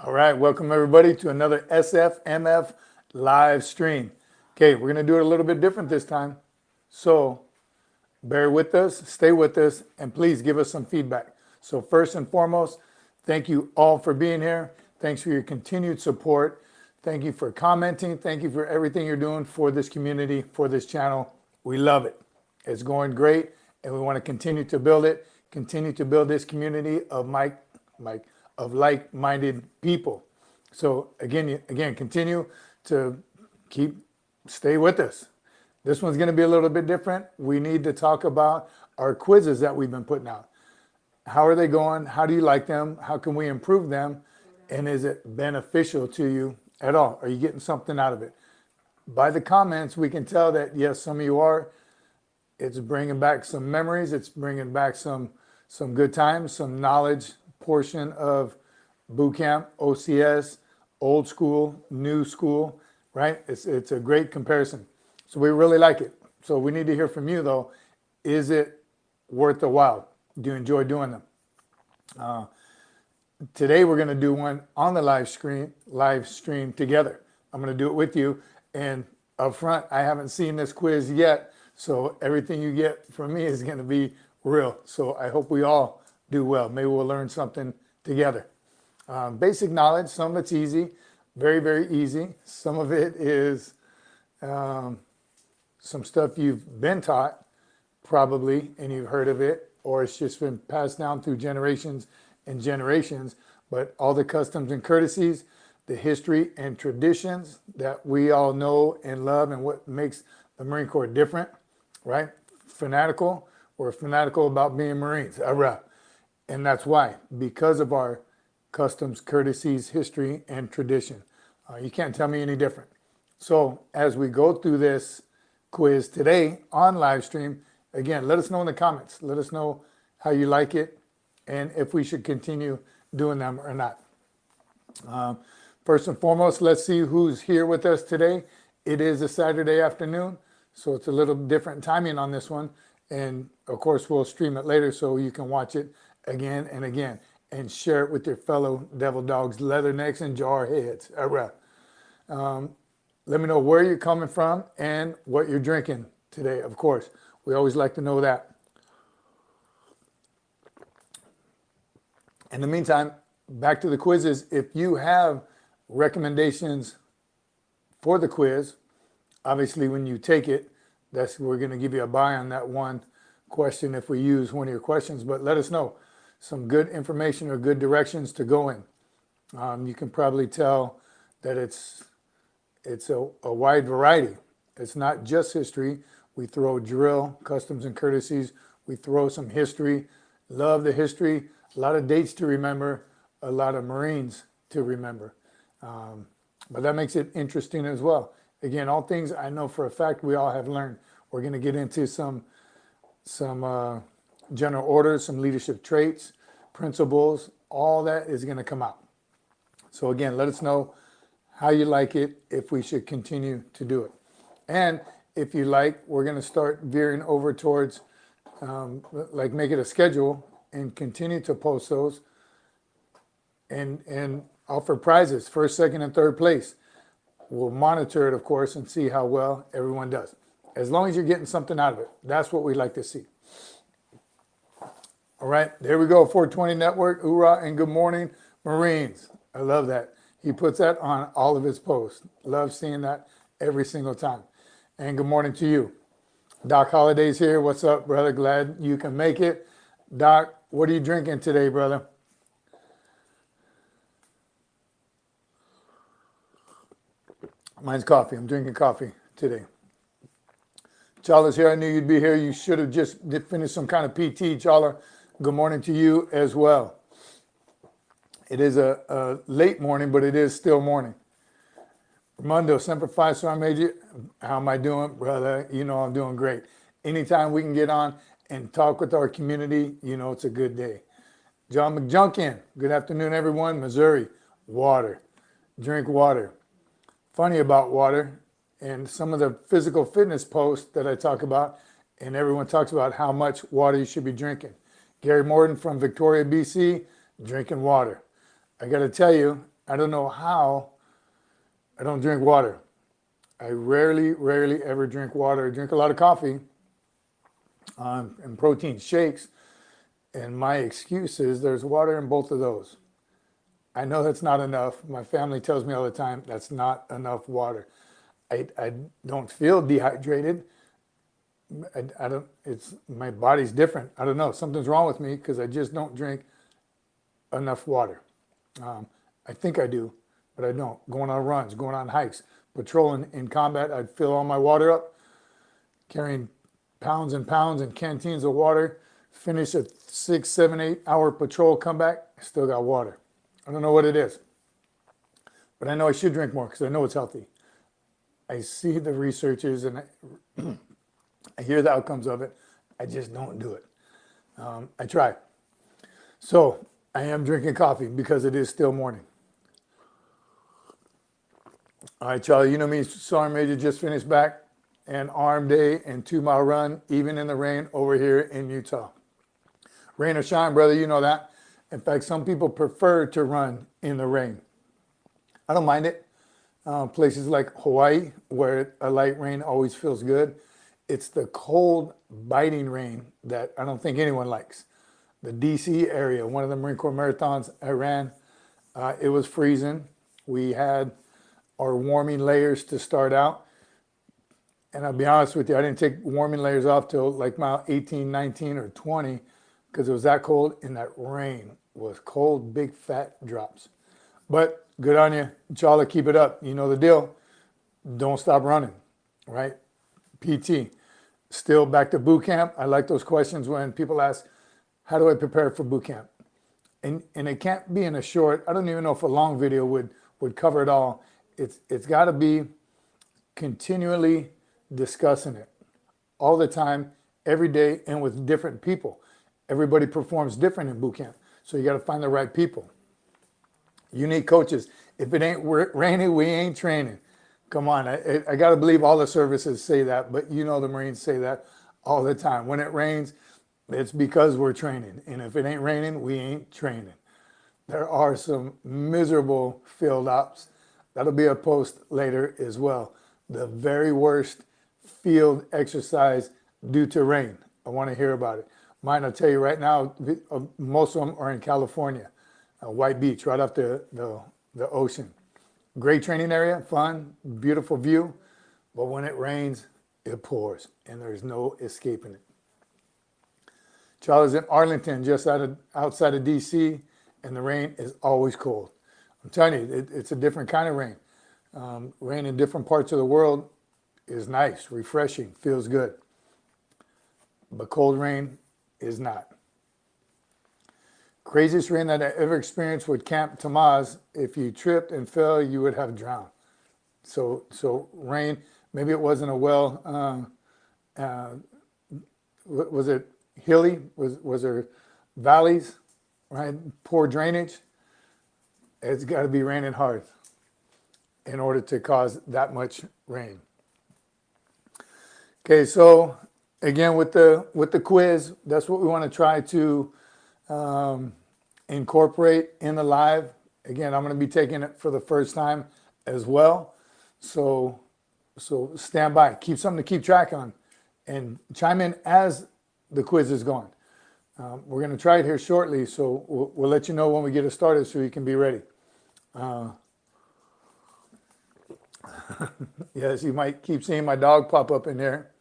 All right, welcome everybody to another Sfmf live stream. Okay, we're going to do it a little bit different this time. So bear with us, stay with us, and please give us some feedback. So first and foremost, thank you all for being here. Thanks for your continued support. Thank you for commenting. Thank you for everything you're doing for this community, for this channel. We love it. It's going great, and we want to continue to build it, continue to build this community of like-minded people. So again, continue to stay with us. This one's going to be a little bit different. We need to talk about our quizzes that we've been putting out. How are they going? How do you like them? How can we improve them? And is it beneficial to you at all? Are you getting something out of it? By the comments, we can tell that yes, some of you are. It's bringing back some memories. It's bringing back some good times, some knowledge portion of boot camp, OCS, old school, new school, right? It's a great comparison. So we really like it. So we need to hear from you though. Is it worth the while? Do you enjoy doing them? Today we're going to do one on the live stream together. I'm going to do it with you. And up front, I haven't seen this quiz yet. So everything you get from me is going to be real. So I hope we all do well. Maybe we'll learn something together. Basic knowledge, some of it's easy, very, very easy. Some of it is some stuff you've been taught probably and you've heard of it, or it's just been passed down through generations and generations. But all the customs and courtesies, the history and traditions that we all know and love, and what makes the Marine Corps different, right? Fanatical. We're fanatical about being Marines. And that's why, because of our customs, courtesies, history, and tradition. You can't tell me any different. So as we go through this quiz today on live stream, again, let us know in the comments. Let us know how you like it and if we should continue doing them or not. First and foremost, let's see who's here with us today. It is a Saturday afternoon, so it's a little different timing on this one. And of course, we'll stream it later so you can watch it again and again and share it with your fellow devil dogs, leathernecks, and jarheads. Let me know where you're coming from and what you're drinking today, of course. We always like to know that. In the meantime, back to the quizzes. If you have recommendations for the quiz, obviously when you take it, we're going to give you a buy on that one question if we use one of your questions, but let us know some good information or good directions to go in. You can probably tell that it's a wide variety. It's not just history. We throw drill, customs and courtesies. We throw some history. Love the history. A lot of dates to remember. A lot of Marines to remember. But that makes it interesting as well. Again, all things I know for a fact we all have learned. We're going to get into some general orders, some leadership traits, principles. All that is going to come out. So again, let us know how you like it, if we should continue to do it. And if you like, we're going to start veering over towards make it a schedule and continue to post those and offer prizes, first, second, and third place. We'll monitor it, of course, and see how well everyone does. As long as you're getting something out of it, that's what we like to see. All right, there we go, 420 Network, hoorah, and good morning, Marines. I love that. He puts that on all of his posts. Love seeing that every single time. And good morning to you. Doc Holiday's here. What's up, brother? Glad you can make it. Doc, what are you drinking today, brother? Mine's coffee. I'm drinking coffee today. Chala's here. I knew you'd be here. You should have just finished some kind of PT, Chala. Good morning to you as well. It is a late morning, but it is still morning. Armando, Semper Fi My Friend. How am I doing, brother? You know I'm doing great. Anytime we can get on and talk with our community, you know it's a good day. John McJunkin, good afternoon, everyone. Missouri, water. Drink water. Funny about water and some of the physical fitness posts that I talk about, and everyone talks about how much water you should be drinking. Gary Morton from Victoria, BC, drinking water. I got to tell you, I don't know how I don't drink water. I rarely ever drink water. I drink a lot of coffee and protein shakes. And my excuse is there's water in both of those. I know that's not enough. My family tells me all the time that's not enough water. I don't feel dehydrated. I don't, it's, my body's different. I don't know. Something's wrong with me because I just don't drink enough water. I think I do, but I don't. Going on runs, going on hikes, patrolling in combat, I'd fill all my water up, carrying pounds and pounds and canteens of water, finish a 6, 7, 8 hour patrol, come back, still got water. I don't know what it is, but I know I should drink more because I know it's healthy. I see the researchers and I hear the outcomes of it. I just don't do it. I try. So I am drinking coffee because it is still morning. All right, Charlie, you know me, Sergeant Major, just finished back an arm day and 2-mile run, even in the rain over here in Utah. Rain or shine, brother, you know that. In fact, some people prefer to run in the rain. I don't mind it. Places like Hawaii, where a light rain always feels good. It's the cold, biting rain that I don't think anyone likes. The DC area, one of the Marine Corps marathons I ran, it was freezing. We had our warming layers to start out. And I'll be honest with you, I didn't take warming layers off till like mile 18, 19, or 20 because it was that cold, and that rain was cold, big fat drops. But good on you, Charlie, keep it up. You know the deal. Don't stop running, right? PT. Still back to boot camp. I like those questions when people ask, how do I prepare for boot camp? And it can't be in a short, I don't even know if a long video would cover it all. It's got to be continually discussing it all the time, every day, and with different people. Everybody performs different in boot camp. So you got to find the right people. You need coaches. If it ain't raining, we ain't training. Come on, I got to believe all the services say that, but you know the Marines say that all the time. When it rains, it's because we're training. And if it ain't raining, we ain't training. There are some miserable field ops. That'll be a post later as well. The very worst field exercise due to rain. I want to hear about it. Mine, I'll tell you right now, most of them are in California. White Beach, right off the ocean. Great training area, fun, beautiful view. But when it rains, it pours, and there's no escaping it. Charlie's in Arlington, just outside of DC, and the rain is always cold. I'm telling you, it's a different kind of rain. Rain in different parts of the world is nice, refreshing, feels good. But cold rain is not. Craziest rain that I ever experienced with Camp Tamaz, if you tripped and fell, you would have drowned. So rain, maybe it wasn't a well, was it hilly? Was there valleys, right? Poor drainage. It's got to be raining hard in order to cause that much rain. Okay, so again with the quiz, that's what we want to try to incorporate in the live. Again, I'm going to be taking it for the first time as well. So stand by, keep something to keep track on, and chime in as the quiz is going. We're going to try it here shortly, so we'll let you know when we get it started so you can be ready. Yes, you might keep seeing my dog pop up in there.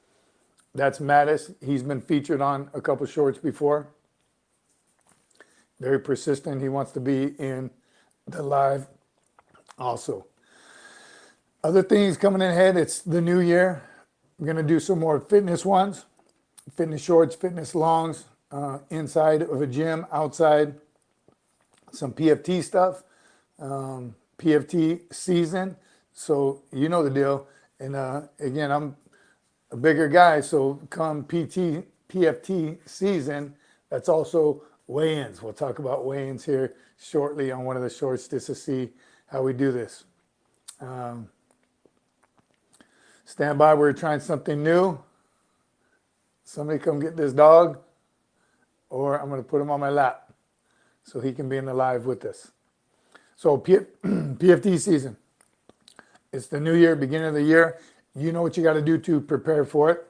That's Mattis. He's been featured on a couple shorts before. Very persistent. He wants to be in the live also. Other things coming in ahead, it's the new year. We're going to do some more fitness ones, fitness shorts, fitness longs, inside of a gym, outside, some PFT stuff, PFT season. So you know the deal. And again, I'm a bigger guy, so come PFT season, that's also weigh-ins. We'll talk about weigh-ins here shortly on one of the shorts just to see how we do this. Stand by, we're trying something new. Somebody come get this dog, or I'm going to put him on my lap so he can be in the live with us. So PFT season. It's the new year, beginning of the year. You know what you got to do to prepare for it.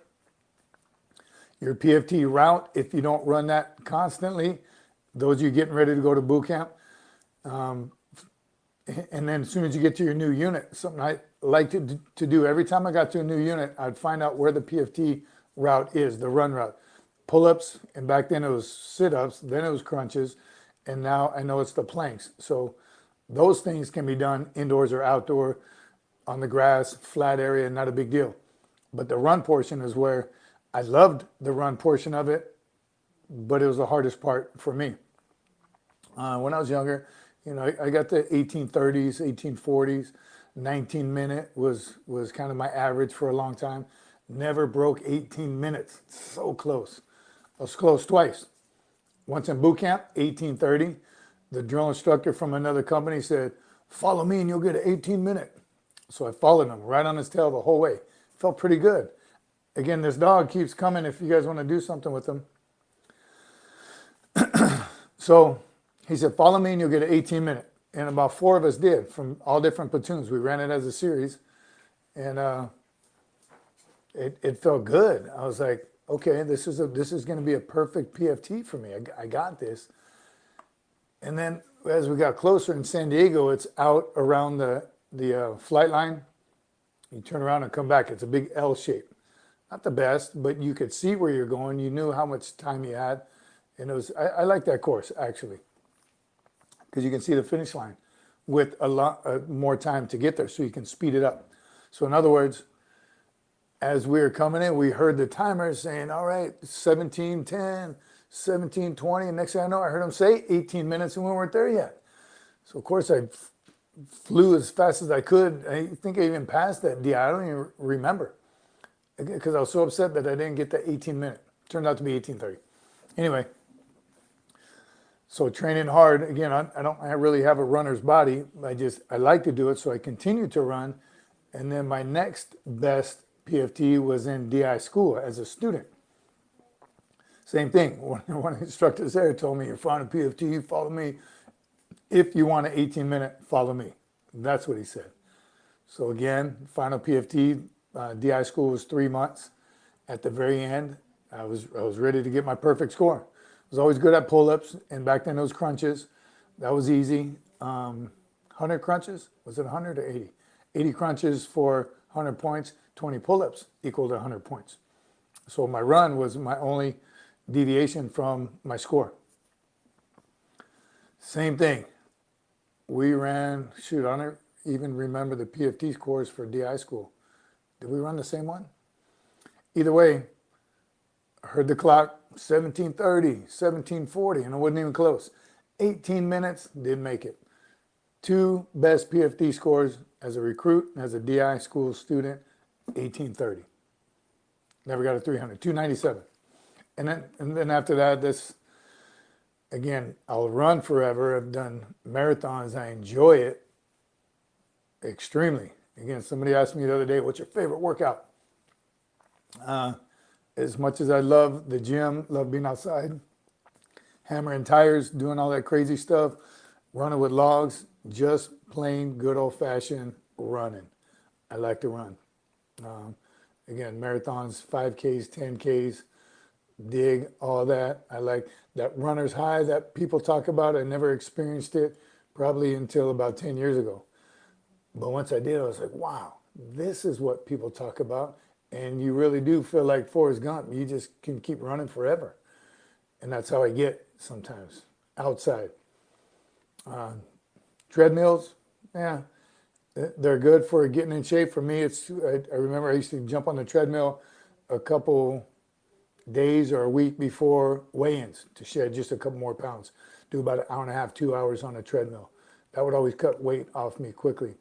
Your PFT route, if you don't run that constantly, those of you getting ready to go to boot camp, and then as soon as you get to your new unit, something I like to do every time I got to a new unit, I'd find out where the PFT route is, the run route. Pull-ups, and back then it was sit-ups, then it was crunches, and now I know it's the planks. So those things can be done indoors or outdoor, on the grass, flat area, not a big deal. But the run portion is where I loved the run portion of it, but it was the hardest part for me. When I was younger, you know, I got the 1830s, 1840s, 19-minute was kind of my average for a long time. Never broke 18 minutes, so close. I was close twice. Once in boot camp, 1830, the drill instructor from another company said, follow me and you'll get an 18-minute. So I followed him right on his tail the whole way. Felt pretty good. Again, this dog keeps coming if you guys want to do something with him. So he said, follow me and you'll get an 18-minute. And about 4 of us did from all different platoons. We ran it as a series. And it felt good. I was like, okay, this is going to be a perfect PFT for me. I got this. And then as we got closer in San Diego, it's out around the flight line. You turn around and come back. It's a big L shape. Not the best, but you could see where you're going. You knew how much time you had. And it was, I like that course actually, because you can see the finish line with a lot more time to get there, so you can speed it up. So in other words, as we were coming in, we heard the timers saying, all right, 17:10, 17:20. And next thing I know, I heard them say 18 minutes and we weren't there yet. So of course I flew as fast as I could. I think I even passed that DI. I don't even remember, because I was so upset that I didn't get the 18-minute. Turned out to be 18:30. Anyway, so training hard. Again, I really have a runner's body. I like to do it, so I continue to run. And then my next best PFT was in DI school as a student. Same thing. One of the instructors there told me, you're fond of PFT, you follow me. If you want an 18-minute, follow me. That's what he said. So again, final PFT, DI school was 3 months. At the very end, I was ready to get my perfect score. I was always good at pull-ups, and back then those crunches, that was easy. 100 crunches, was it 100 or 80? 80 crunches for 100 points, 20 pull-ups equal to 100 points. So my run was my only deviation from my score. Same thing. We ran, shoot, I don't even remember the PFT scores for DI school. Did we run the same one? Either way, I heard the clock, 17:30, 17:40, and it wasn't even close. 18 minutes, didn't make it. 2 best PFT scores as a recruit and as a DI school student, 18:30. Never got a 300, 297. And then after that, this, again, I'll run forever. I've done marathons. I enjoy it extremely. Again, somebody asked me the other day, what's your favorite workout? As much as I love the gym, love being outside, hammering tires, doing all that crazy stuff, running with logs, just plain good old-fashioned running. I like to run. Again, marathons, 5Ks, 10Ks, dig, all that. I like that runner's high that people talk about. I never experienced it probably until about 10 years ago. But once I did, I was like, wow, this is what people talk about. And you really do feel like Forrest Gump. You just can keep running forever. And that's how I get sometimes, outside. Treadmills, yeah, they're good for getting in shape. For me, I remember I used to jump on the treadmill a couple days or a week before weigh-ins to shed just a couple more pounds. Do about an hour and a half, 2 hours on a treadmill. That would always cut weight off me quickly.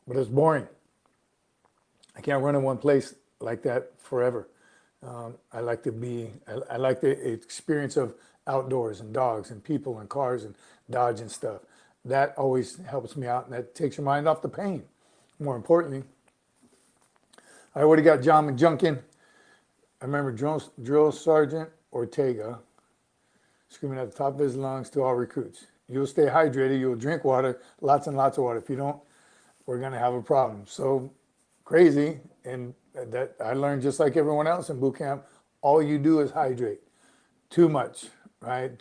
But it's boring. I can't run in one place like that forever. I like the experience of outdoors and dogs and people and cars and dodging stuff. That always helps me out, and that takes your mind off the pain. More importantly, I already got John McJunkin. I remember Drill Sergeant Ortega screaming at the top of his lungs to all recruits, you'll stay hydrated, you'll drink water, lots and lots of water. If you don't, we're going to have a problem. So crazy. And that I learned just like everyone else in boot camp, all you do is hydrate. Too much, right?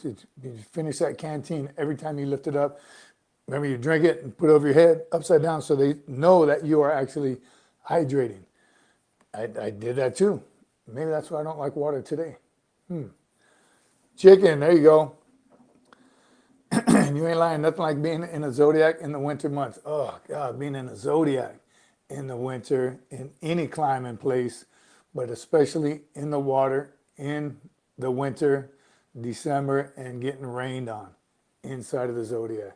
You finish that canteen every time you lift it up. Remember, you drink it and put it over your head upside down so they know that you are actually hydrating. I did that too. Maybe that's why I don't like water today. Chicken, there you go. You ain't lying, nothing like being in a Zodiac in the winter months. Oh, God, being in a Zodiac in the winter, in any climbing place, but especially in the water, in the winter, December, and getting rained on inside of the Zodiac.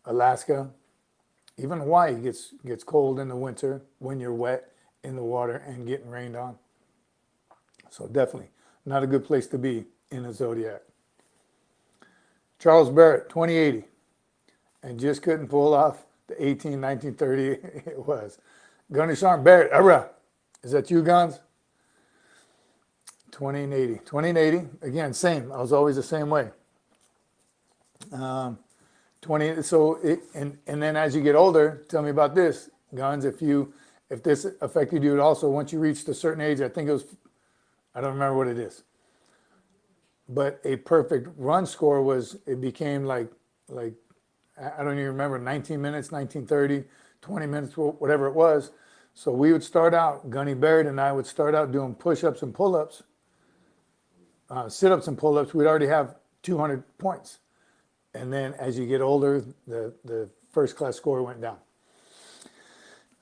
Alaska, even Hawaii gets cold in the winter when you're wet in the water and getting rained on. So definitely not a good place to be in a Zodiac. Charles Barrett, 2080, and just couldn't pull off the 1930 it was. Gunny Sean Barrett, hurrah. Is that you, Guns? 2080. 2080, again, same. I was always the same way. 20, so and then as you get older, tell me about this, Guns, if this affected you at all. So once you reached a certain age, I think it was, I don't remember what it is, but a perfect run score was, it became like I don't even remember, 19 minutes, 19:30, 20 minutes, whatever it was. So we would start out, Gunny Barrett and I would start out doing push-ups and pull-ups, sit-ups and pull-ups. We'd already have 200 points. And then as you get older, the first class score went down.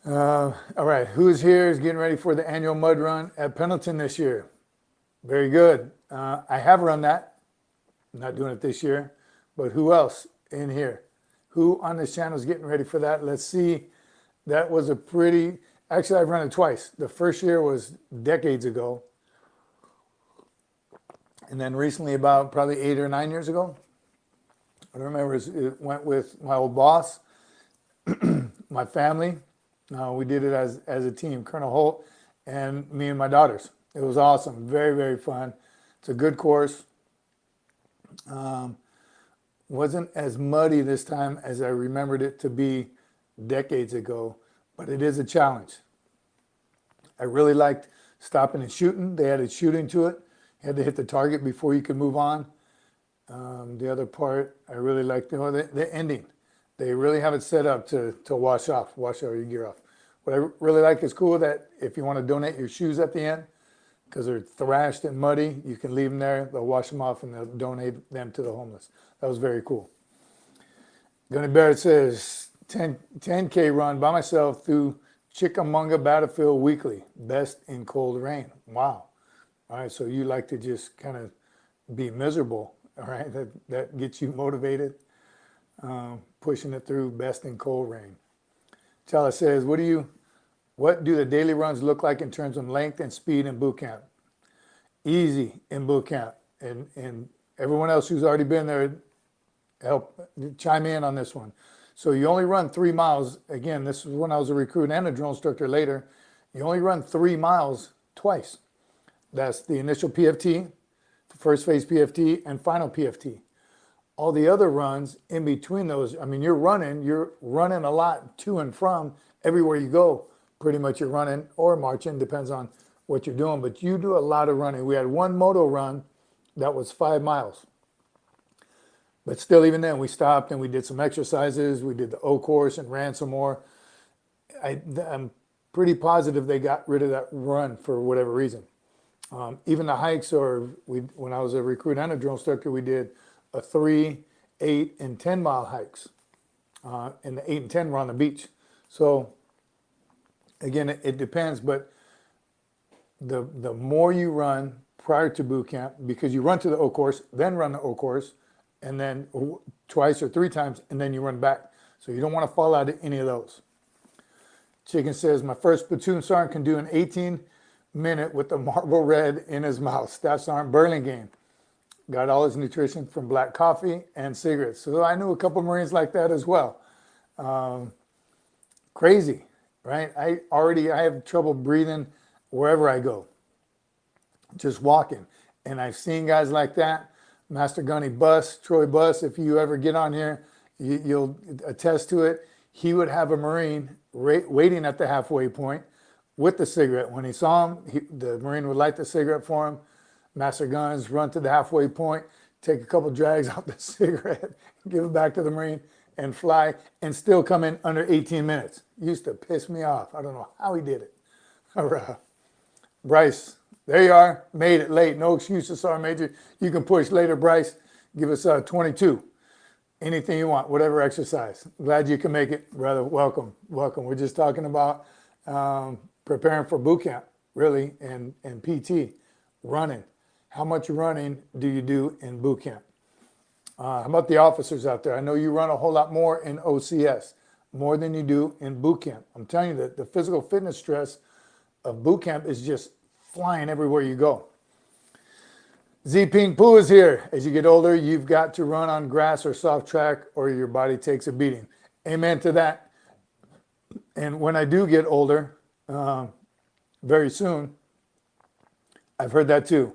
All right, who's here is getting ready for the annual mud run at Pendleton this year? Very good. I have run that. I'm not doing it this year, but who else in here? Who on this channel is getting ready for that? Let's see. That was a pretty, actually I've run it twice. The first year was decades ago. And then recently, about probably 8 or 9 years ago, I remember it went with my old boss, my family. We did it as a team, Colonel Holt and me and my daughters. It was awesome, very, very fun. It's a good course. Wasn't as muddy this time as I remembered it to be decades ago, but it is a challenge. I really liked stopping and shooting. They added shooting to it. You had to hit the target before you could move on. The other part, I really liked the ending. They really have it set up to wash all your gear off. What I really like is cool that if you want to donate your shoes at the end, because they're thrashed and muddy, you can leave them there. They'll wash them off and they'll donate them to the homeless. That was very cool. Gunny Barrett says, 10K run by myself through Chickamauga Battlefield weekly, best in cold rain. Wow. All right, so you like to just kind of be miserable. All right, that gets you motivated, pushing it through, best in cold rain. Chala says, what do the daily runs look like in terms of length and speed in boot camp? Easy in boot camp, and everyone else who's already been there, help chime in on this one. So you only run 3 miles. Again, this is when I was a recruit and a drill instructor later. You only run 3 miles twice. That's the initial PFT, first phase PFT, and final PFT. All the other runs in between those, I mean, you're running a lot to and from everywhere you go. Pretty much you're running or marching, depends on what you're doing, but you do a lot of running. We had one moto run that was 5 miles. But still, even then, we stopped and we did some exercises. We did the O course and ran some more. I'm pretty positive they got rid of that run for whatever reason. Even the hikes, when I was a recruit and a drill instructor, we did a 3, 8, and 10 mile hikes. And the 8 and 10 were on the beach. So again, it depends, but the more you run prior to boot camp, because you run to the O course, then run the O course, and then twice or 3 times, and then you run back. So you don't want to fall out of any of those. Chicken says, my first platoon sergeant can do an 18-minute with the Marlboro Red in his mouth. Staff Sergeant Burlingame got all his nutrition from black coffee and cigarettes. So I knew a couple Marines like that as well. Crazy, right? I have trouble breathing wherever I go, just walking. And I've seen guys like that, Master Gunny Bus, Troy Bus, if you ever get on here, you'll attest to it. He would have a Marine waiting at the halfway point with the cigarette. When he saw him, the Marine would light the cigarette for him. Master Guns run to the halfway point, take a couple drags off the cigarette, give it back to the Marine, and fly, and still come in under 18 minutes. Used to piss me off. I don't know how he did it. All right. Bryce, there you are. Made it late. No excuses, Sergeant Major. You can push later, Bryce. Give us 22. Anything you want, whatever exercise. Glad you can make it, brother. Welcome. Welcome. We're just talking about preparing for boot camp, really, and PT, running. How much running do you do in boot camp? How about the officers out there? I know you run a whole lot more in OCS, more than you do in boot camp. I'm telling you that the physical fitness stress of boot camp is just flying everywhere you go. Z Ping Poo is here. As you get older, you've got to run on grass or soft track or your body takes a beating. Amen to that. And when I do get older, very soon, I've heard that too.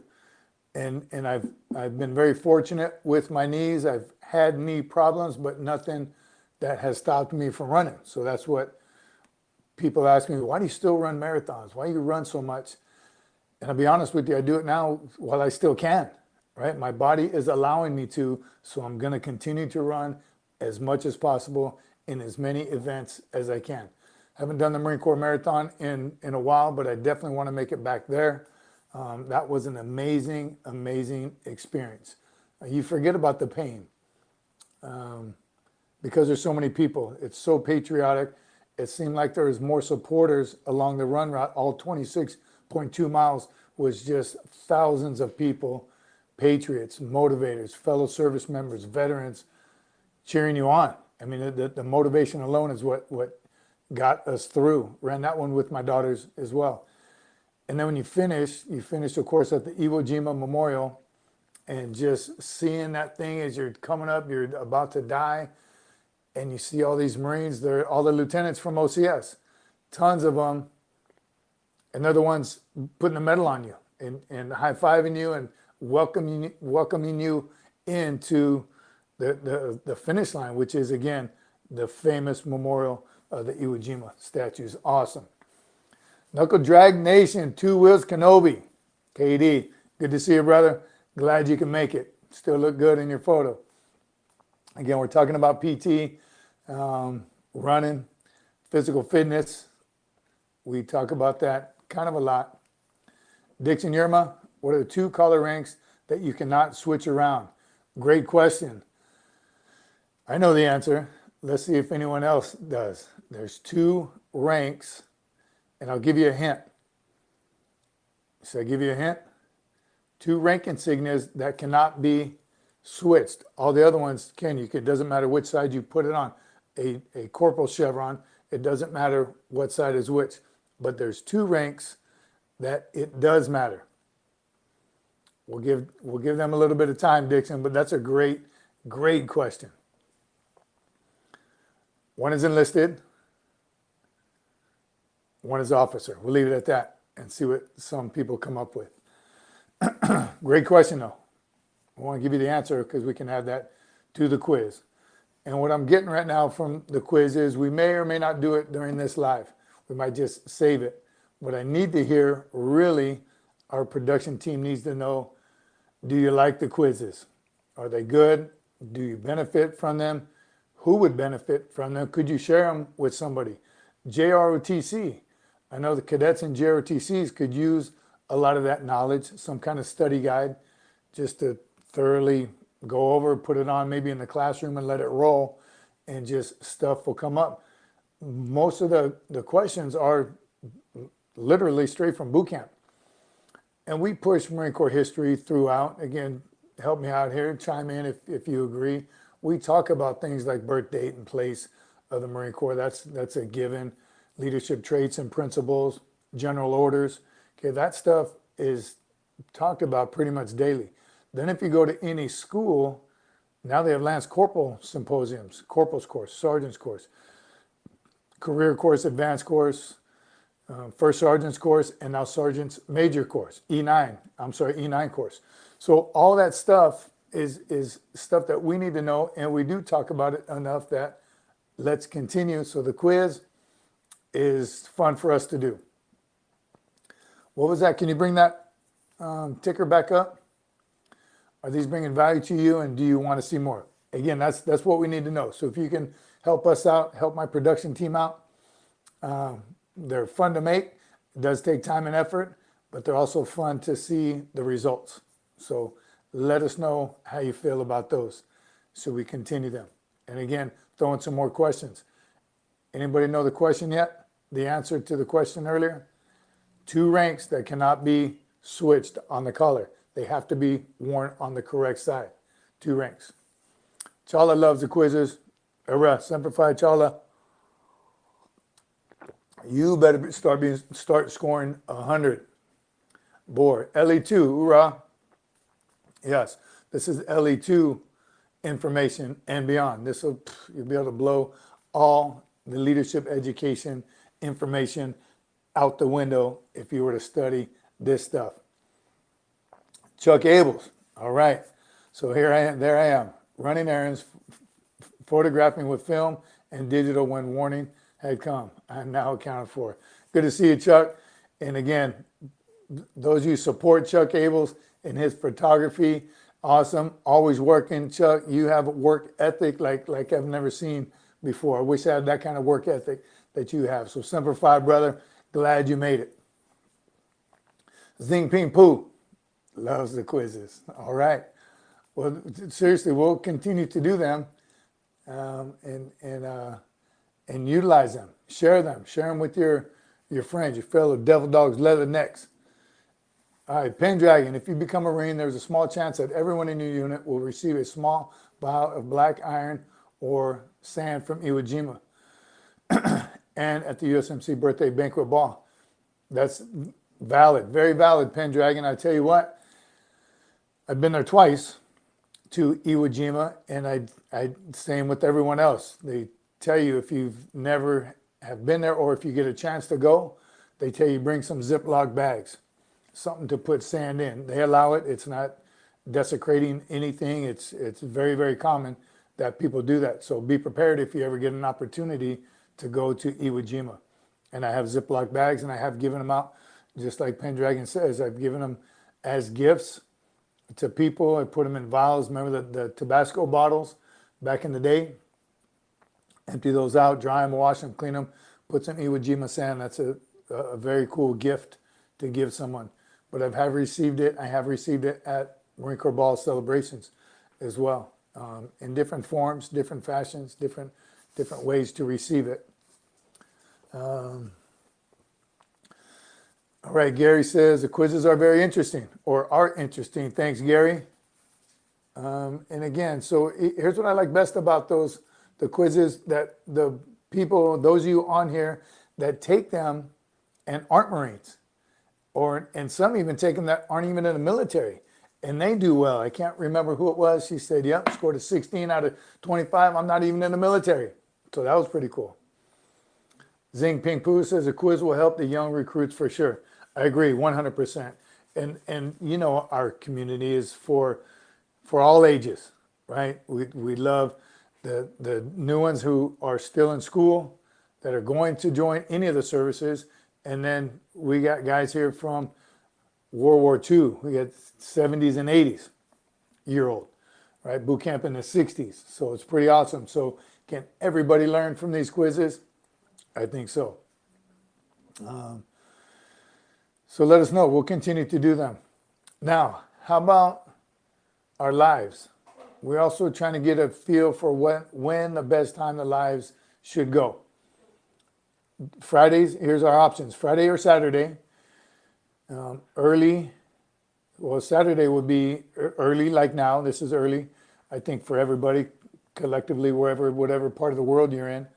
And I've been very fortunate with my knees. I've had knee problems, but nothing that has stopped me from running. So that's what people ask me, why do you still run marathons? Why do you run so much? And I'll be honest with you, I do it now while I still can, right? My body is allowing me to, so I'm going to continue to run as much as possible in as many events as I can. Haven't done the Marine Corps Marathon in a while, but I definitely want to make it back there. That was an amazing, amazing experience. You forget about the pain because there's so many people. It's so patriotic. It seemed like there was more supporters along the run route. All 26.2 miles was just thousands of people, patriots, motivators, fellow service members, veterans, cheering you on. I mean, the motivation alone is what got us through. Ran that one with my daughters as well. And then when you finish, of course, at the Iwo Jima Memorial, and just seeing that thing as you're coming up, you're about to die, and you see all these Marines, they're all the lieutenants from OCS, tons of them, and they're the ones putting the medal on you and high-fiving you and welcoming you into the finish line, which is, again, the famous memorial of the Iwo Jima statues. Awesome. Knuckle Drag Nation, Two Wheels Kenobi. KD, good to see you, brother. Glad you can make it. Still look good in your photo. Again, we're talking about PT, running, physical fitness. We talk about that kind of a lot. Dixon Yerma, what are the 2 color ranks that you cannot switch around? Great question. I know the answer. Let's see if anyone else does. There's 2 ranks. And I'll give you a hint. Should I give you a hint? 2 rank insignias that cannot be switched. All the other ones can. It doesn't matter which side you put it on. A corporal chevron, it doesn't matter what side is which. But there's 2 ranks that it does matter. We'll give them a little bit of time, Dixon, but that's a great question. One is enlisted. One is officer. We'll leave it at that and see what some people come up with. Great question, though. I want to give you the answer because we can add that to the quiz. And what I'm getting right now from the quiz is we may or may not do it during this live. We might just save it. What I need to hear, really, our production team needs to know, do you like the quizzes? Are they good? Do you benefit from them? Who would benefit from them? Could you share them with somebody? JROTC. I know the cadets and JROTCs could use a lot of that knowledge, some kind of study guide, just to thoroughly go over, put it on maybe in the classroom and let it roll, and just stuff will come up. Most of the questions are literally straight from boot camp. And we push Marine Corps history throughout. Again, help me out here, chime in if you agree. We talk about things like birth date and place of the Marine Corps. That's a given. Leadership traits and principles, general orders. Okay, that stuff is talked about pretty much daily. Then if you go to any school, now they have Lance Corporal symposiums, Corporal's course, Sergeant's course, Career course, Advanced course, First Sergeant's course, and now Sergeant's Major course, E9 course. So all that stuff is stuff that we need to know, and we do talk about it enough that let's continue. So the quiz is fun for us to do. What was that? Can you bring that ticker back up? Are these bringing value to you, and do you want to see more? Again, that's what we need to know. So if you can help us out, help my production team out, they're fun to make. It does take time and effort, but they're also fun to see the results. So let us know how you feel about those so we continue them. And again, throw in some more questions. Anybody know the question yet? The answer to the question earlier? 2 ranks that cannot be switched on the collar. They have to be worn on the correct side. 2 ranks. Chala loves the quizzes. Hurrah, Semper Fi Chala. You better start scoring 100. Boar. LE2, hoorah. Yes, this is LE2 information and beyond. This will, you'll be able to blow all the leadership education information out the window if you were to study this stuff. Chuck Abels. All right. So here I am, there I am, running errands, photographing with film and digital when warning had come. I'm now accounted for. Good to see you, Chuck. And again, those of you support Chuck Abels in his photography, awesome. Always working, Chuck. You have a work ethic like I've never seen before. I wish I had that kind of work ethic that you have. So Semper Fi, brother. Glad you made it. Zing Ping Poo loves the quizzes. All right. Well, seriously, we'll continue to do them and utilize them. Share them. Share them with your friends, your fellow devil dogs, leather necks. All right, Pendragon, if you become a Marine, there's a small chance that everyone in your unit will receive a small vial of black iron or sand from Iwo Jima and at the USMC birthday banquet ball. That's valid, very valid, Pendragon. I tell you what, I've been there twice to Iwo Jima, and I same with everyone else. They tell you if you've never have been there or if you get a chance to go, they tell you bring some Ziploc bags. Something to put sand in. They allow it. It's not desecrating anything. It's very, very common that people do that. So be prepared if you ever get an opportunity to go to Iwo Jima. And I have Ziploc bags, and I have given them out, just like Pendragon says. I've given them as gifts to people. I put them in vials. Remember the Tabasco bottles back in the day? Empty those out, dry them, wash them, clean them, put some Iwo Jima sand. That's a very cool gift to give someone. But I have received it at Marine Corps Ball celebrations as well, in different forms, different fashions, different ways to receive it. All right, Gary says the quizzes are very interesting, or are interesting. Thanks, Gary. And again, so here's what I like best about the quizzes, that the people, those of you on here that take them and aren't Marines, and some even take them that aren't even in the military, and they do well. I can't remember who it was. She said, yep, scored a 16 out of 25. I'm not even in the military. So that was pretty cool. Zing Ping Poo says a quiz will help the young recruits for sure. I agree, 100%. And you know, our community is for all ages, right? We love the new ones who are still in school, that are going to join any of the services. And then we got guys here from World War II. We got 70s and 80s year old, right? Boot camp in the 60s. So it's pretty awesome. So can everybody learn from these quizzes? I think so. So let us know. We'll continue to do them. Now, how about our lives? We're also trying to get a feel for when the best time the lives should go. Fridays, here's our options. Friday or Saturday. Early. Well, Saturday would be early, like now. This is early, I think, for everybody collectively, whatever part of the world you're in.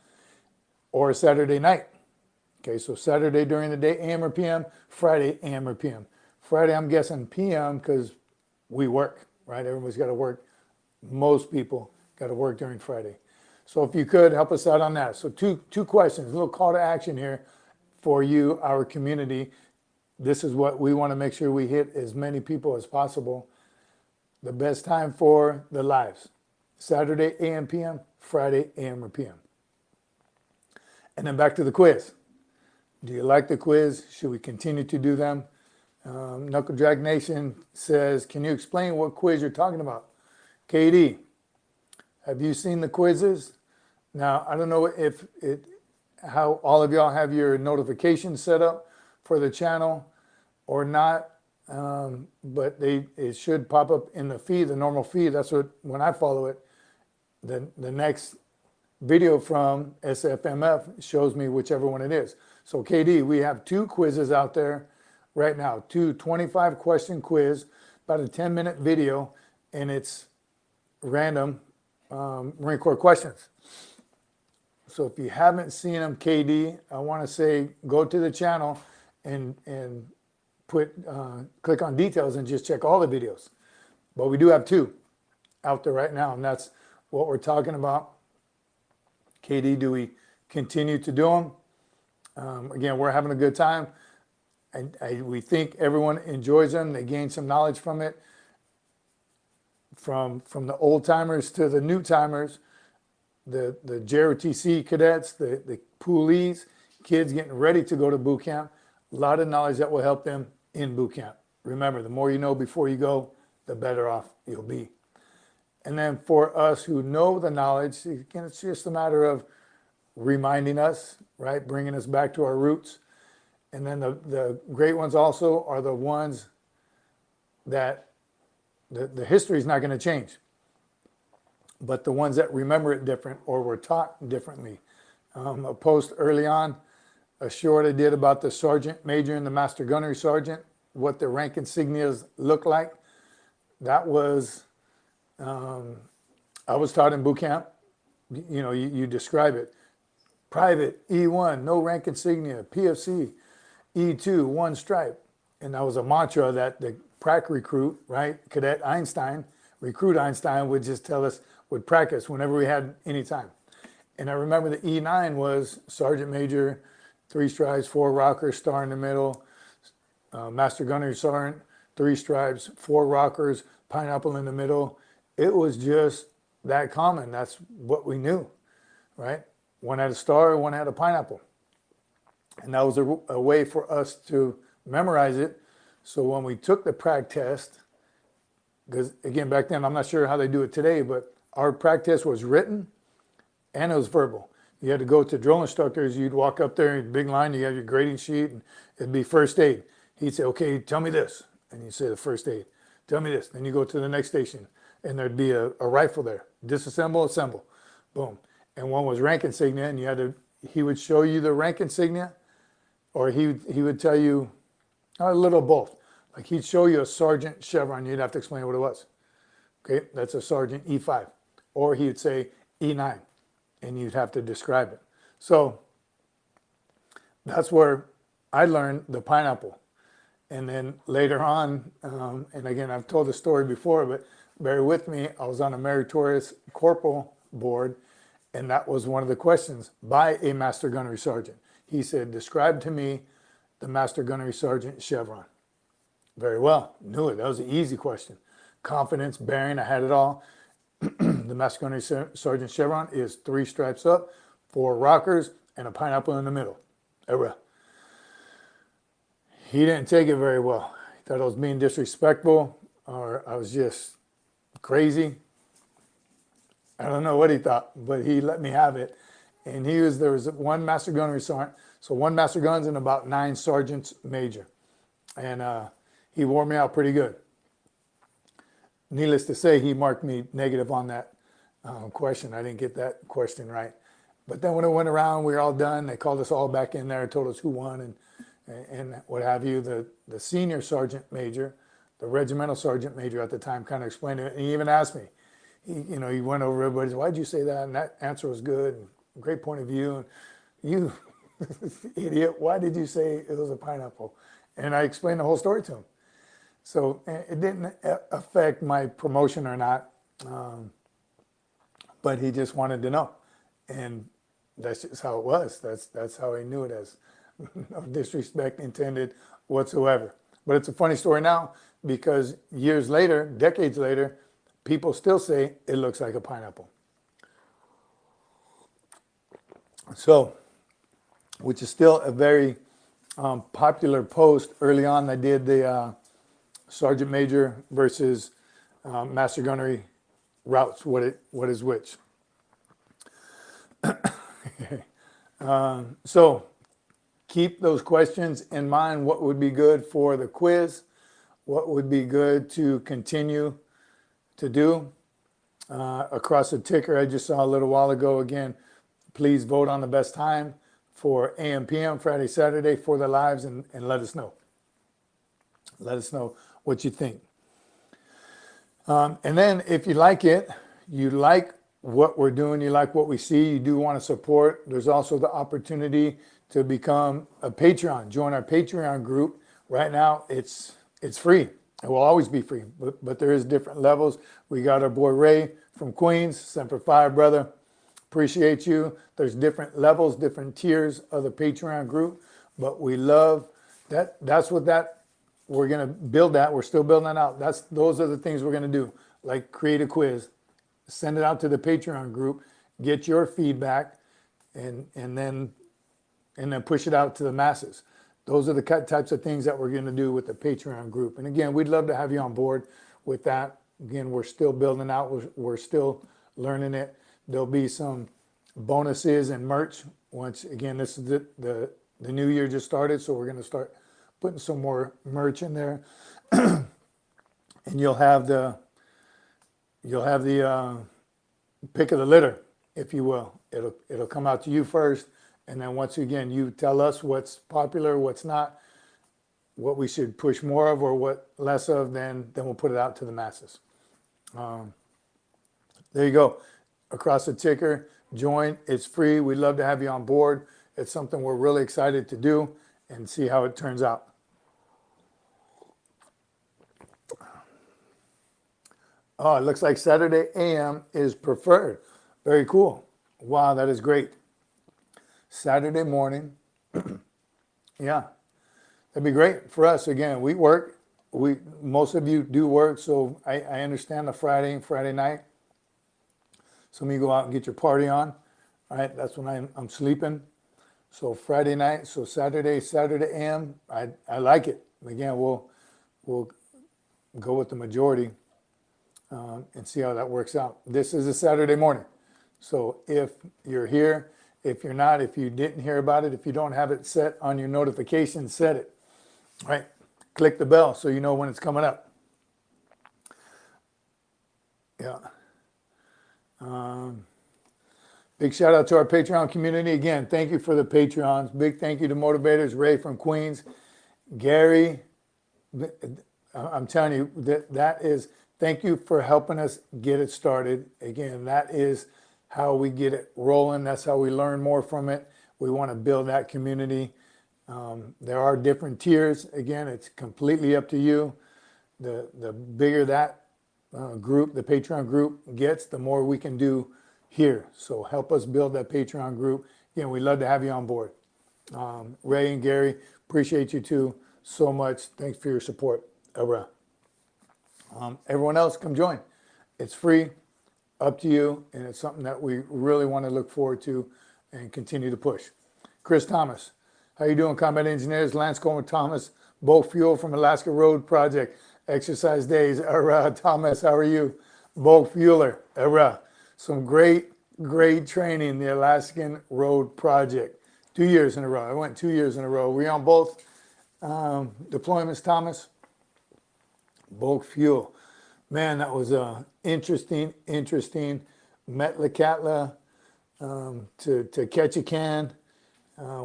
Or Saturday night. Okay, so Saturday during the day, AM or PM. Friday, AM or PM. Friday, I'm guessing PM because we work, right? Everybody's got to work. Most people got to work during Friday. So if you could help us out on that. So two questions, a little call to action here for you, our community. This is what we want to make sure we hit as many people as possible. the best time for the lives. Saturday AM, PM, Friday AM or PM. And then back to the quiz. Do you like the quiz? Should we continue to do them? Knuckle Drag Nation says, can you explain what quiz you're talking about? KD, have you seen the quizzes? Now, I don't know how all of y'all have your notifications set up for the channel or not, but it should pop up in the feed, the normal feed. That's what, when I follow it, the next video from Sfmf shows me whichever one it is. So KD, we have 2 quizzes out there right now, 2 25-question quiz, about a 10-minute video, and it's random Marine Corps questions. So if you haven't seen them, KD, I want to say go to the channel and click on details and just check all the videos. But we do have 2 out there right now, and that's what we're talking about. KD, do we continue to do them? Again, we're having a good time. We think everyone enjoys them. They gain some knowledge from it. From the old timers to the new timers, the JROTC cadets, the poolies, kids getting ready to go to boot camp. A lot of knowledge that will help them in boot camp. Remember, the more you know before you go, the better off you'll be. And then for us who know the knowledge, again, it's just a matter of reminding us, right? Bringing us back to our roots. And then the great ones also are the ones that the history is not going to change, but the ones that remember it different or were taught differently. A post early on, a short I did about the sergeant major and the master gunnery sergeant, what the rank insignias look like. That was, I was taught in boot camp. You know, you describe it. Private, E1, no rank insignia, PFC, E2, 1 stripe. And that was a mantra that the prac recruit, right, Cadet Einstein, recruit Einstein would just tell us, would practice whenever we had any time. And I remember the E9 was sergeant major, 3 stripes, 4 rockers, star in the middle, master gunnery sergeant, 3 stripes, 4 rockers, pineapple in the middle. It was just that common. That's what we knew, right? One had a star, one had a pineapple. And that was a way for us to memorize it. So when we took the prac test, because again, back then, I'm not sure how they do it today, but our prac test was written and it was verbal. You had to go to drill instructors. You'd walk up there in big line. You have your grading sheet, and it'd be first aid. He'd say, okay, tell me this. And you say the first aid. Tell me this. Then you go to the next station, and there'd be a rifle there. Disassemble, assemble. Boom. And one was rank insignia, and you had to, he would show you the rank insignia, or he would tell you a little both. Like he'd show you a sergeant chevron. You'd have to explain what it was. Okay, that's a sergeant E5. Or he would say E9. And you'd have to describe it. So that's where I learned the pineapple. And then later on, and again, I've told the story before, but bear with me, I was on a meritorious corporal board, and that was one of the questions by a master gunnery sergeant. He said, describe to me the master gunnery sergeant chevron. Very well, knew it. That was an easy question. Confidence, bearing, I had it all. The master gunnery sergeant chevron is 3 stripes up, 4 rockers, and a pineapple in the middle. He didn't take it very well. He thought I was being disrespectful, or I was just crazy. I don't know what he thought, but he let me have it. And there was 1 master gunnery sergeant, so 1 master guns and about 9 sergeants major. And he wore me out pretty good. Needless to say, he marked me negative on that question. I didn't get that question right. But then when it went around, we were all done. They called us all back in there and told us who won and what have you. The senior sergeant major, the regimental sergeant major at the time, kind of explained it. And he even asked me, he went over everybody's, why'd you say that? And that answer was good, and great point of view. And you, idiot, why did you say it was a pineapple? And I explained the whole story to him. So it didn't affect my promotion or not, but he just wanted to know. And that's just how it was. That's how I knew it as. No disrespect intended whatsoever. But it's a funny story now because years later, decades later, people still say it looks like a pineapple. So, which is still a very popular post. Early on, I did the Sergeant Major versus Master Gunnery routes, what is which. So keep those questions in mind. What would be good for the quiz? What would be good to continue to do? Across the ticker I just saw a little while ago, again, please vote on the best time for AM, PM, Friday, Saturday for the lives, and let us know. Let us know what you think. And then if you like it, you like what we're doing, you like what we see, you do want to support, there's also the opportunity to become a Patreon. Join our Patreon group. Right now, it's free. It will always be free, but there is different levels. We got our boy Ray from Queens, Semper Fi, brother. Appreciate you. There's different levels, different tiers of the Patreon group, but we love that. That's what we're going to build that. We're still building that out. Those are the things we're going to do, like create a quiz, send it out to the Patreon group, get your feedback, and then push it out to the masses. Those are the types of things that we're going to do with the Patreon group. And again, we'd love to have you on board with that. Again, we're still building out. We're still learning it. There'll be some bonuses and merch. Once again, this is the new year just started, so we're going to start putting some more merch in there. And you'll have the pick of the litter, if you will. It'll come out to you first, and then once again you tell us what's popular, what's not, what we should push more of or what less of. Then we'll put it out to the masses. There you go. Across the ticker, join. It's free. We'd love to have you on board. It's something we're really excited to do and see how it turns out. Oh, it looks like Saturday AM is preferred. Very cool. Wow, that is great. Saturday morning. Yeah, that'd be great for us. Again, we work. Most of you do work, so I understand the Friday and Friday night. Some of you go out and get your party on. All right, that's when I'm sleeping. So Friday night, so Saturday AM, I like it. Again, we'll go with the majority and see how that works out. This is a Saturday morning. So if you're here, if you're not, if you didn't hear about it, if you don't have it set on your notifications, set it. All right, click the bell so you know when it's coming up. Yeah. Big shout out to our Patreon community. Again, thank you for the Patreons. Big thank you to Motivators, Ray from Queens, Gary. I'm telling you, that is, thank you for helping us get it started. Again, that is how we get it rolling. That's how we learn more from it. We want to build that community. There are different tiers. Again, it's completely up to you. The bigger that group, the Patreon group gets, the more we can do here. So help us build that Patreon group. Again, we'd love to have you on board. Ray and Gary, appreciate you too so much. Thanks for your support. Everyone else, come join. It's free, up to you, and it's something that we really want to look forward to and continue to push. Chris Thomas, how you doing, Combat Engineers? Lance Coleman Thomas, Bo Fuel from Alaska Road Project. Exercise days. Thomas, how are you? Bo Fueler. Some great training, the Alaskan Road Project. 2 years in a row. I went 2 years in a row. Were you on both deployments, Thomas? Bulk fuel. Man, that was interesting. Metlakatla to Ketchikan.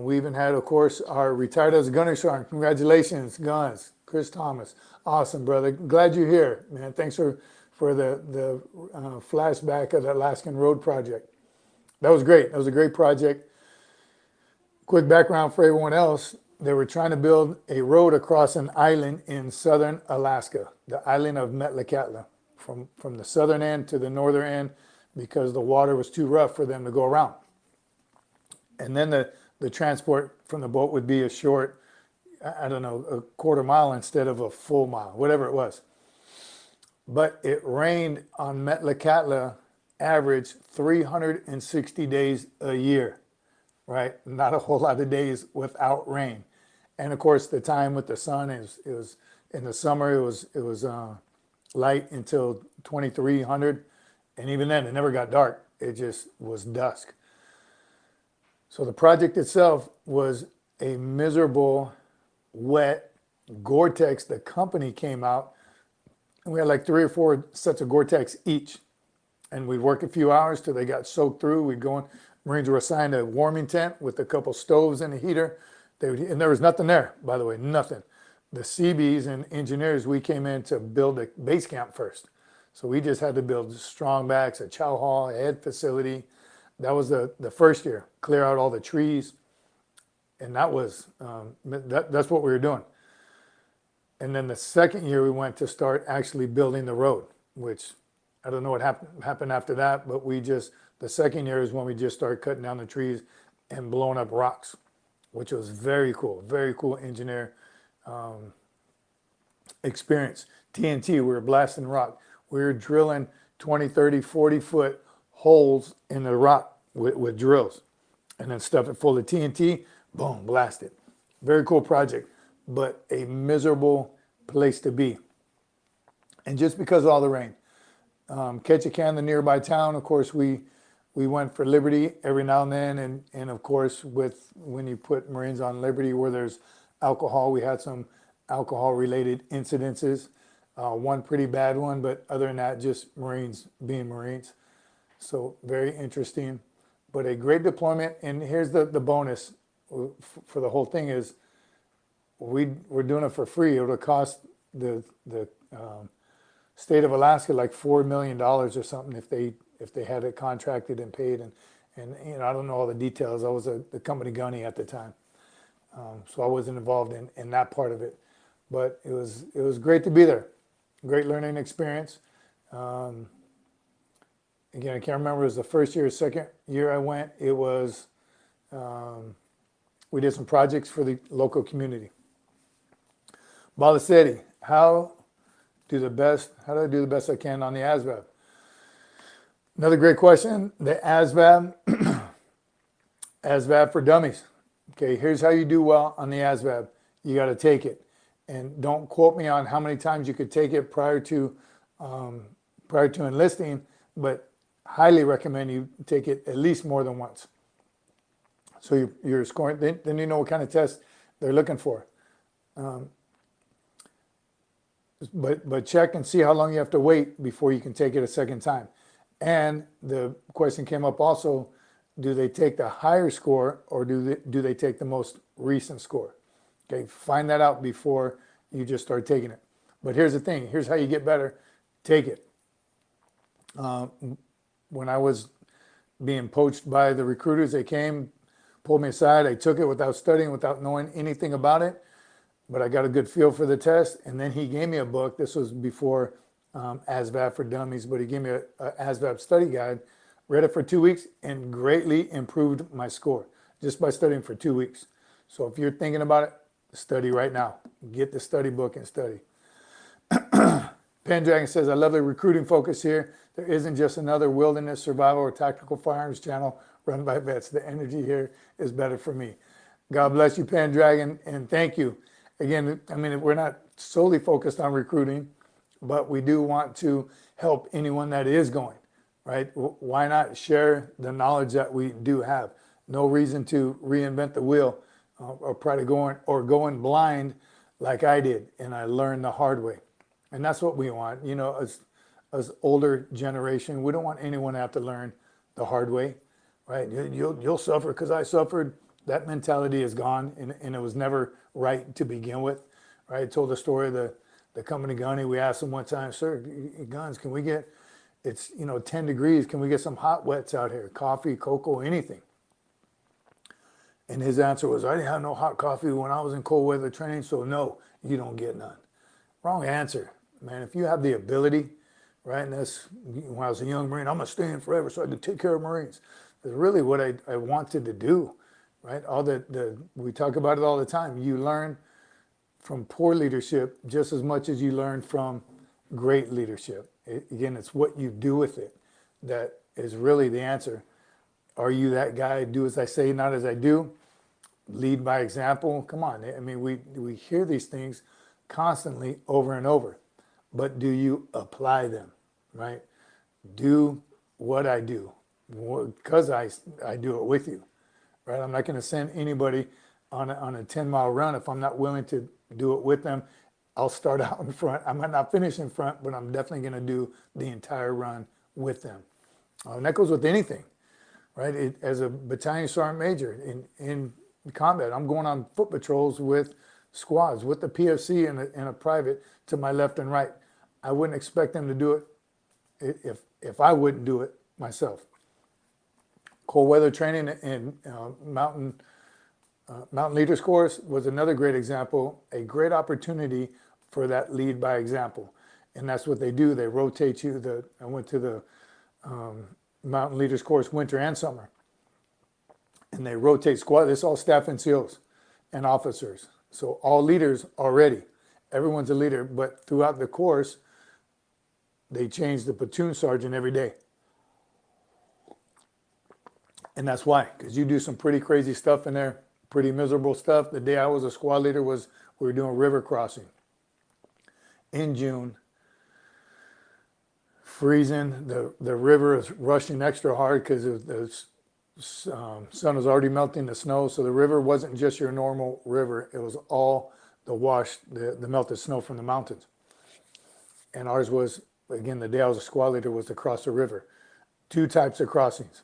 We even had, of course, our retired as a gunner sergeant. Congratulations, guns. Chris Thomas. Awesome, brother. Glad you're here, man. Thanks for the flashback of the Alaskan Road Project. That was great. That was a great project. Quick background for everyone else. They were trying to build a road across an island in southern Alaska, the island of Metlakatla, from the southern end to the northern end, because the water was too rough for them to go around. And then the transport from the boat would be a short I don't know, a quarter mile instead of a full mile, whatever it was. But it rained on Metlakatla average 360 days a year, right? Not a whole lot of days without rain. And of course, the time with the sun is in the summer, it was light until 2300. And even then, it never got dark. It just was dusk. So the project itself was a miserable, wet Gore-Tex. The company came out, and we had like 3 or 4 sets of Gore-Tex each. And we'd work a few hours till they got soaked through. We'd go in. Marines were assigned a warming tent with a couple stoves and a heater. And there was nothing there, by the way, nothing. The CBs and engineers, we came in to build a base camp first. So we just had to build strong backs, a chow hall, a head facility. That was the first year, clear out all the trees. And that was, that's what we were doing. And then the second year we went to start actually building the road, which I don't know what happened after that, but the second year is when we just started cutting down the trees and blowing up rocks, which was very cool engineer experience. TNT, we were blasting rock. We were drilling 20, 30, 40-foot holes in the rock with drills, and then stuff it full of TNT, boom, blast it. Very cool project, but a miserable place to be. And just because of all the rain. Ketchikan, the nearby town, of course, we went for Liberty every now and then, and of course, when you put Marines on Liberty where there's alcohol, we had some alcohol-related incidences. One pretty bad one, but other than that, just Marines being Marines. So very interesting, but a great deployment. And here's the bonus for the whole thing is we're doing it for free. It would cost the state of Alaska like $4 million or something if they had it contracted and paid. And you know, I don't know all the details. I was the company gunny at the time, so I wasn't involved in that part of it. But it was great to be there. Great learning experience. Again, I can't remember if it was the first year or second year I went. It was, we did some projects for the local community. Balaseti, how do I do the best I can on the ASVAB? Another great question. The ASVAB, ASVAB for dummies. Okay, here's how you do well on the ASVAB. You got to take it. And don't quote me on how many times you could take it prior to enlisting, but highly recommend you take it at least more than once. So you're scoring, then you know what kind of test they're looking for. But check and see how long you have to wait before you can take it a second time. And the question came up also, do they take the higher score or do they take the most recent score? Okay, find that out before you just start taking it. But here's the thing, here's how you get better, take it. When I was being poached by the recruiters, they came, pulled me aside, I took it without studying, without knowing anything about it, but I got a good feel for the test, and then he gave me a book. This was before ASVAB for Dummies, but he gave me a ASVAB study guide, read it for 2 weeks, and greatly improved my score just by studying for 2 weeks. So if you're thinking about it, study right now. Get the study book and study. Pendragon says, I love the recruiting focus here. There isn't just another wilderness survival or tactical firearms channel run by vets. The energy here is better for me. God bless you, Pendragon, and thank you. Again, I mean, we're not solely focused on recruiting, but we do want to help anyone that is going, right? Why not share the knowledge that we do have? No reason to reinvent the wheel or try to go in blind like I did, and I learned the hard way. And that's what we want. You know, as older generation, we don't want anyone to have to learn the hard way, right? You'll suffer because I suffered. That mentality is gone, and it was never right to begin with, right? I told the story of the company gunny. We asked him one time, sir, guns, can we get, it's, 10 degrees, can we get some hot wets out here? Coffee, cocoa, anything. And his answer was, I didn't have no hot coffee when I was in cold weather training, so no, you don't get none. Wrong answer, man. If you have the ability, right, and that's, when I was a young Marine, I'm going to stay in forever so I can take care of Marines. That's really what I wanted to do, right? We talk about it all the time. You learn from poor leadership just as much as you learn from great leadership. Again, it's what you do with it that is really the answer. Are you that guy, do as I say, not as I do? Lead by example? Come on. I mean, we hear these things constantly over and over, but do you apply them, right? Do what I do, because I do it with you, right? I'm not going to send anybody on a 10-mile run if I'm not willing to do it with them. I'll start out in front. I might not finish in front, but I'm definitely going to do the entire run with them. And that goes with anything, right? As a battalion sergeant major in combat, I'm going on foot patrols with squads, with the PFC and a private to my left and right. I wouldn't expect them to do it if I wouldn't do it myself. Cold weather training and mountain leaders course was another great example, a great opportunity for that lead by example. And that's what they do. They rotate you. I went to the mountain leaders course winter and summer. And they rotate squad. This is all staff NCOs and officers. So all leaders already. Everyone's a leader. But throughout the course, they change the platoon sergeant every day. And that's why, because you do some pretty crazy stuff in there, pretty miserable stuff. The day I was a squad leader we were doing river crossing in June. Freezing, the river is rushing extra hard because the sun was already melting the snow. So the river wasn't just your normal river. It was all the melted snow from the mountains. And ours was, again, the day I was a squad leader was to cross the river. 2 types of crossings.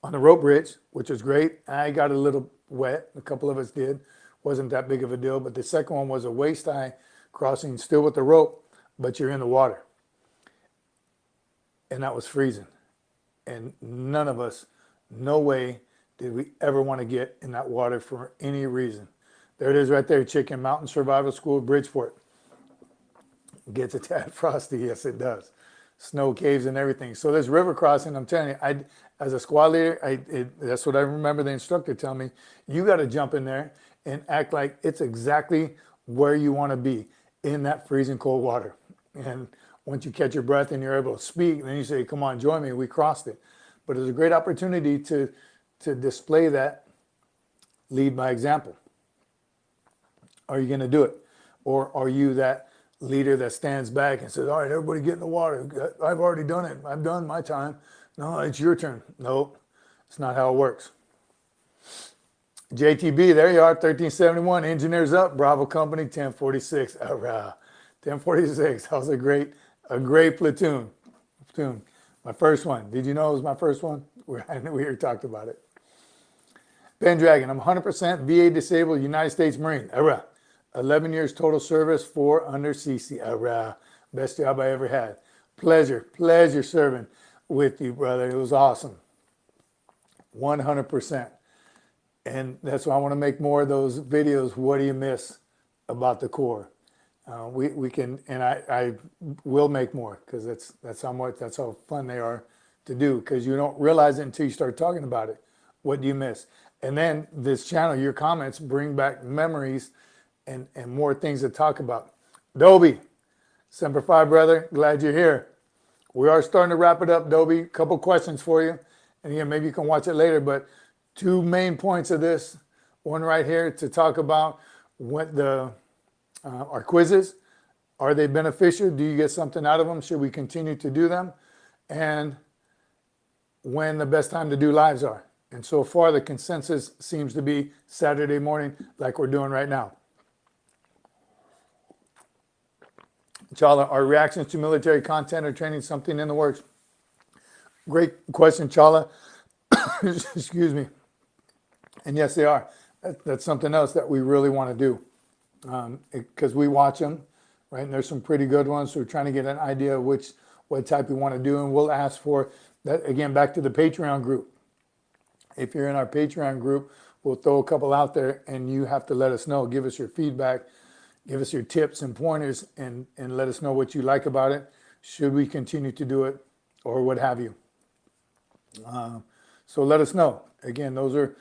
On the rope bridge, which was great. I got a little wet. A couple of us did. Wasn't that big of a deal. But the second one was a waist-high crossing, still with the rope, but you're in the water. And that was freezing. And none of us, no way did we ever want to get in that water for any reason. There it is right there, Chicken Mountain Survival School, Bridgeport. Gets a tad frosty, yes it does. Snow caves and everything. So this river crossing, I'm telling you, as a squad leader, that's what I remember the instructor telling me. You got to jump in there and act like it's exactly where you want to be, in that freezing cold water. And once you catch your breath and you're able to speak, then you say, come on, join me, we crossed it. But it's a great opportunity to display that lead by example. Are you going to do it? Or are you that leader that stands back and says, all right, everybody get in the water. I've already done it. I've done my time. No, it's your turn. Nope, it's not how it works. JTB, there you are, 1371, engineers up, Bravo Company, 1046. 1046, that was a great platoon. My first one. Did you know it was my first one? We already talked about it. Pendragon, I'm 100% VA disabled, United States Marine. 11 years total service, 4 under CC. Best job I ever had. Pleasure serving with you, brother. It was awesome. 100%. And that's why I want to make more of those videos. What do you miss about the Corps? We can, and I will make more, because that's how fun they are to do, because you don't realize it until you start talking about it. What do you miss? And then this channel, your comments bring back memories and more things to talk about. Dobie, Semper Fi, brother, glad you're here. We are starting to wrap it up, Dobie. A couple questions for you. And again, maybe you can watch it later, but 2 main points of this. One right here to talk about what our quizzes. Are they beneficial? Do you get something out of them? Should we continue to do them? And when the best time to do lives are. And so far, the consensus seems to be Saturday morning, like we're doing right now. Chala, are reactions to military content or training something in the works? Great question, Chala. Excuse me. And yes, they are. That's something else that we really want to do, because we watch them, right? And there's some pretty good ones. So we're trying to get an idea of what type we want to do. And we'll ask for that, again, back to the Patreon group. If you're in our Patreon group, we'll throw a couple out there, and you have to let us know. Give us your feedback. Give us your tips and pointers, and let us know what you like about it. Should we continue to do it, or what have you? So let us know. Again, those are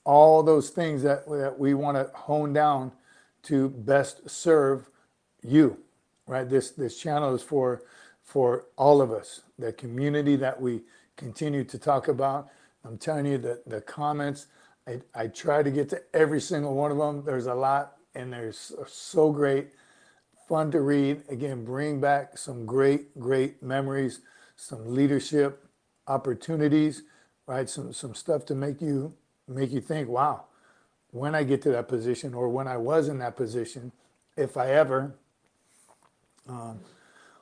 all those things that we want to hone down to best serve you, right? This channel is for all of us, the community that we continue to talk about. I'm telling you that the comments, I try to get to every single one of them. There's a lot, and they're so great, fun to read. Again, bring back some great memories, some leadership opportunities, right? Some stuff to make you think, wow, when I get to that position, or when I was in that position, if I ever,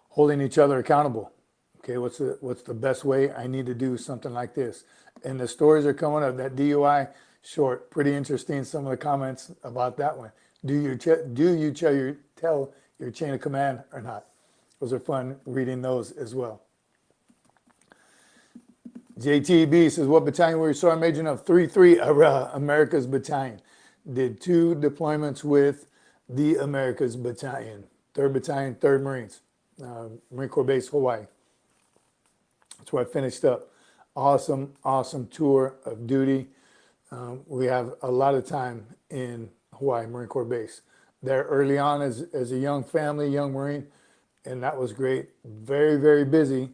holding each other accountable. Okay, what's the best way I need to do something like this? And the stories are coming up. That DUI short, pretty interesting. Some of the comments about that one. Do you tell your chain of command or not? Those are fun reading those as well. JTB says, what battalion were you Sergeant Major of? 3-3, America's Battalion. Did 2 deployments with the America's Battalion. 3rd Battalion, 3rd Marines, Marine Corps Base, Hawaii. That's where I finished up. Awesome tour of duty. We have a lot of time in Hawaii, Marine Corps Base. There early on as a young family, young Marine, and that was great. Very busy.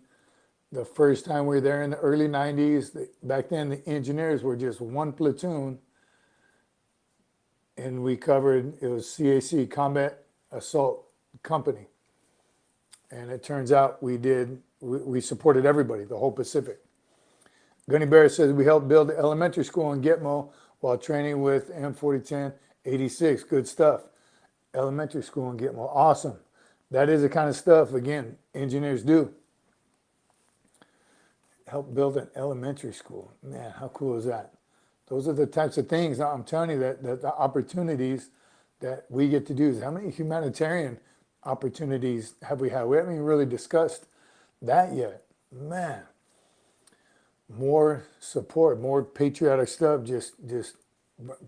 The first time we were there in the early 90s, back then the engineers were just 1 platoon, and we covered, it was CAC, Combat Assault Company. And it turns out we supported everybody, the whole Pacific. Gunny Bear says, we helped build the elementary school in Gitmo while training with M4010 86. Good stuff. Elementary school in Gitmo. Awesome. That is the kind of stuff, again, engineers do. Help build an elementary school. Man, how cool is that? Those are the types of things, I'm telling you, that the opportunities that we get to do. How many humanitarian opportunities have we had? We haven't even really discussed that yet. Man, more support, more patriotic stuff, just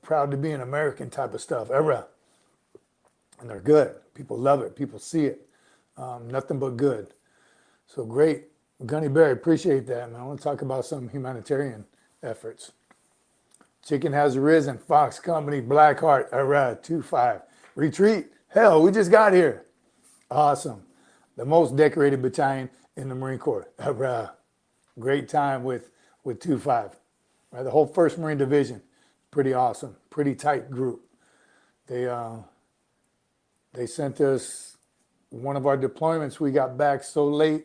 proud to be an American type of stuff. And they're good. People love it. People see it. Nothing but good. So great. Gunny Bear, appreciate that, man. I want to talk about some humanitarian efforts. Chicken has arisen. Fox Company, Blackheart, 2-5. Retreat. Hell, we just got here. Awesome. The most decorated battalion in the Marine Corps. Great time with 2-5. Right, the whole 1st Marine Division. Pretty awesome. Pretty tight group. They sent us one of our deployments. We got back so late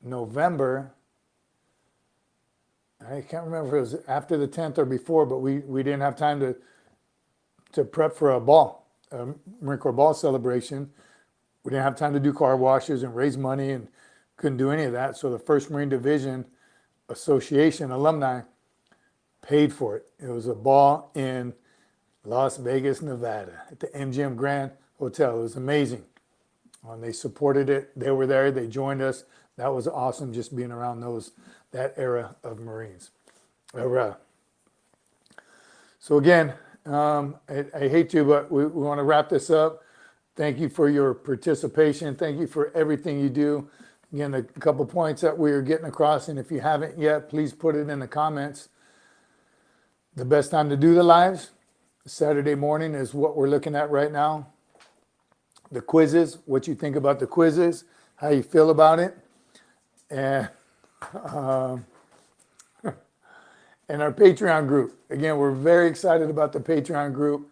November. I can't remember if it was after the 10th or before, but we didn't have time to prep for a Marine Corps ball celebration. We didn't have time to do car washes and raise money, and couldn't do any of that. So the 1st Marine Division Association alumni paid for it. It was a ball in Las Vegas, Nevada at the MGM Grand Hotel. It was amazing. They supported it. They were there. They joined us. That was awesome, just being around that era of Marines. So again, I hate to, but we want to wrap this up. Thank you for your participation. Thank you for everything you do. Again, a couple points that we are getting across, and if you haven't yet, please put it in the comments. The best time to do the lives, Saturday morning, is what we're looking at right now. The quizzes, what you think about the quizzes, how you feel about it. And our Patreon group. Again, we're very excited about the Patreon group.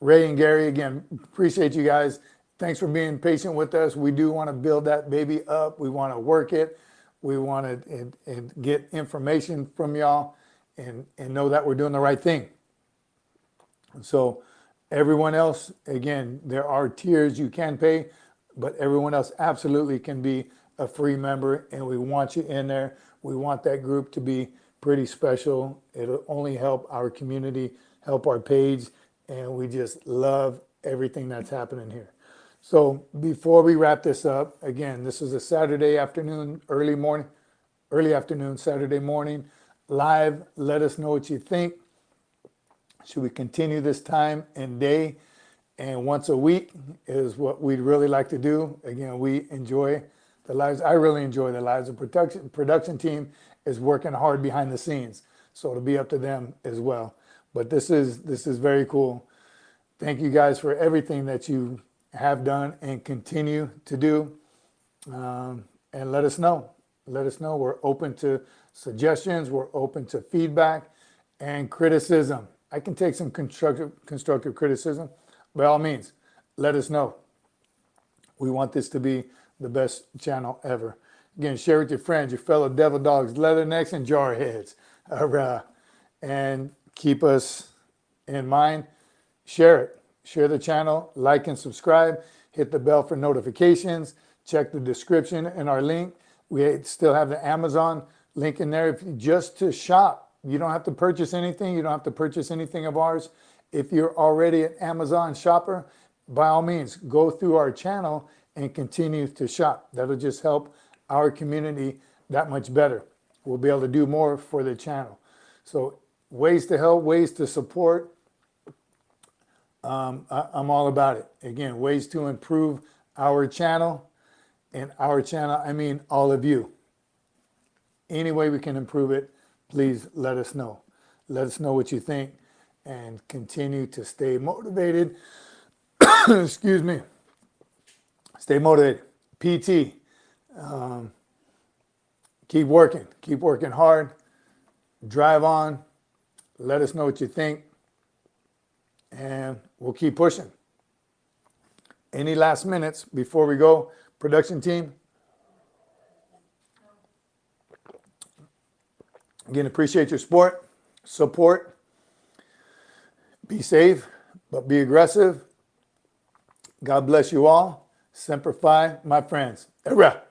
Ray and Gary, again, appreciate you guys. Thanks for being patient with us. We do want to build that baby up. We want to work it. We want to and get information from y'all and know that we're doing the right thing. So everyone else, again, there are tiers you can pay, but everyone else absolutely can be a free member, and we want you in there. We want that group to be pretty special. It'll only help our community, help our page, and we just love everything that's happening here. So before we wrap this up, again, this is a Saturday afternoon, early afternoon, Saturday morning, live. Let us know what you think. Should we continue this time and day? And once a week is what we'd really like to do. Again, we enjoy the lives. I really enjoy the lives. The production team is working hard behind the scenes, so it'll be up to them as well. But this is very cool. Thank you guys for everything that you have done and continue to do. And let us know. Let us know. We're open to suggestions. We're open to feedback and criticism. I can take some constructive criticism. By all means, let us know. We want this to be the best channel ever. Again, share with your friends, your fellow devil dogs, leathernecks, and jarheads. And keep us in mind. Share it. Share the channel, like and subscribe. Hit the bell for notifications. Check the description and our link. We still have the Amazon link in there just to shop. You don't have to purchase anything. You don't have to purchase anything of ours. If you're already an Amazon shopper, by all means, go through our channel and continue to shop. That'll just help our community that much better. We'll be able to do more for the channel. So ways to help, ways to support. I'm all about it. Again, ways to improve our channel. And our channel, I mean all of you. Any way we can improve it, please let us know. Let us know what you think and continue to stay motivated. Excuse me. Stay motivated. PT. Keep working. Keep working hard. Drive on. Let us know what you think. And we'll keep pushing. Any last minutes before we go, production team? Again, appreciate your support. Be safe, but be aggressive. God bless you all. Semper Fi, my friends. Era.